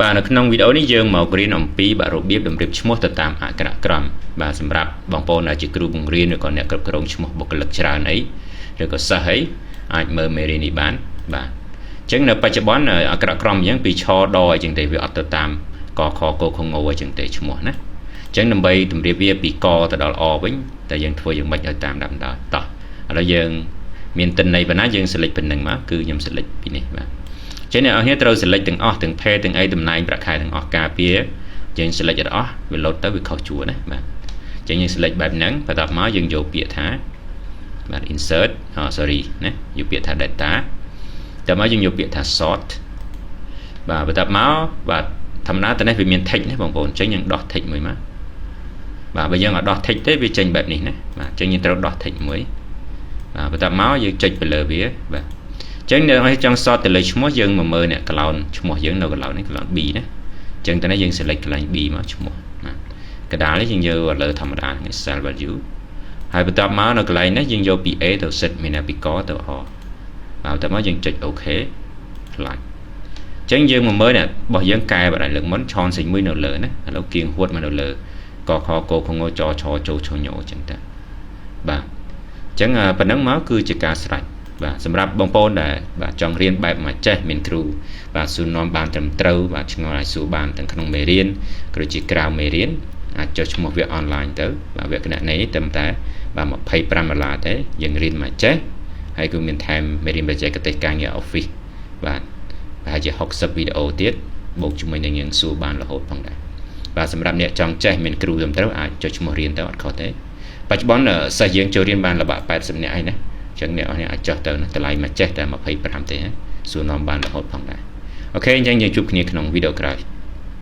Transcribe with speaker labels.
Speaker 1: បាទនៅក្នុងវីដេអូនេះយើងមករៀនអំពីបាទរបៀបតម្រៀបឈ្មោះទៅតាមអក្ខរក្រមបាទសម្រាប់បងប្អូនដែលជាគ្រូបង្រៀនឬក៏អ្នកគ្រប់គ្រងឈ្មោះបុគ្គលិកច្រើនអីឬក៏សិស្សអីអាចមើលមេរៀននេះបានបាទអញ្ចឹងនៅបច្ចុប្បន្នអក្ខរក្រមអញ្ចឹងពីឆដអញ្ចឹងទេវាអត់ទៅតាមកខកខងអញ្ចឹងទេឈ្មោះណាអញ្ចឹងដើម្បីតម្រៀបវាពីកទៅដល់អវិញតែយើងធ្វើយ៉ាងម៉េចឲ្យតាមដាំដល់តោះឥឡូវយើងមានតិន័យប៉ុណ្ណាយើង select ប៉ុណ្្នឹងមកគឺខ្ញុំ select ពីនេះបាទចឹងអ្នកនរគ្នាត្រូវ select ទាំងអស់ទាំង page ទាំងអីតំណែងប្រាក់ខែទាំងអស់ការពារយើង select អស់វា load ទៅវាខុសជួរណាបាទចឹងយើង select បែបហ្នឹងបន្ទាប់មកយើងយកពាក្យថាបាទ insert sorry ណាយកពាក្យថា data តើមកយើងយកពាក្យថា sort បាទបន្ទាប់មកបាទធម្មតាតនេះវាមាន text ណាបងប្អូនចឹងយើងដោះ text មួយមកបាទបើយើងអត់ដោះ text ទេវាចេញបែបនេះណាបាទចឹងយើងត្រូវដោះ text មួយបាទបន្ទាប់មកយើងចុចទៅលើវាបាទចឹងអ្នកចង់សតទៅលើឈ្មោះយើងមកមើលអ្នក cloud ឈ្មោះយើងនៅ cloud នេះ cloud B ណាចឹងតើយើង select កន្លែង B មកឈ្មោះណាកណ្ដាលនេះយើងយកលើធម្មតា cell value ហើយបន្ទាប់មកនៅកន្លែងនេះយើងយកពី A ទៅ Z មានពីកទៅ អបាទបន្ទាប់មកយើងចុច OK ខ្លាចចឹងយើងមកមើលអ្នករបស់យើងកែបដៃលើកមុនឆនសេចមួយនៅលើណាឥឡូវគៀងហួតមកនៅលើកខកខងចឆចូលឈញចឹងតើបាទចឹងប៉ុណ្ណឹងមកគឺជាការស្រេចបាទសម្រាប់បងប្អូនដែលបាទចង់រៀនបែបមកចេះមានគ្រូបាទសួរនាំបានត្រឹមត្រូវបាទឆ្ងល់ឲ្យសួរបានទាំងក្នុងមេរៀនក៏ដូចជាក្រៅមេរៀនអាចចុះឈ្មោះវាអនឡាញទៅបាទវគ្គណនេះត្រឹមតែបាទ$25ទេយើងរៀនមកចេះហើយគឺមានថែមមេរៀនបច្ចេកទេសការងារ Office បាទប្រហែលជា60វីដេអូទៀតបូកជាមួយនឹងយើងសួរបានរហូតផងដែរបាទសម្រាប់អ្នកចង់ចេះមានគ្រូត្រឹមត្រូវអាចចុះឈ្មោះរៀនទៅអត់ខុសទេបច្ចុប្បន្នសិស្សយើងចូលរៀនបានល្បាក់80នាក់ឯណាចឹងអ្នកនរអាចចុះទៅតម្លៃមកចេះតែ25ទេសួរនាំបានរហូតផងដែរអូខេអញ្ចឹងយើងជួបគ្នាក្នុងវីដេអូក្រោយ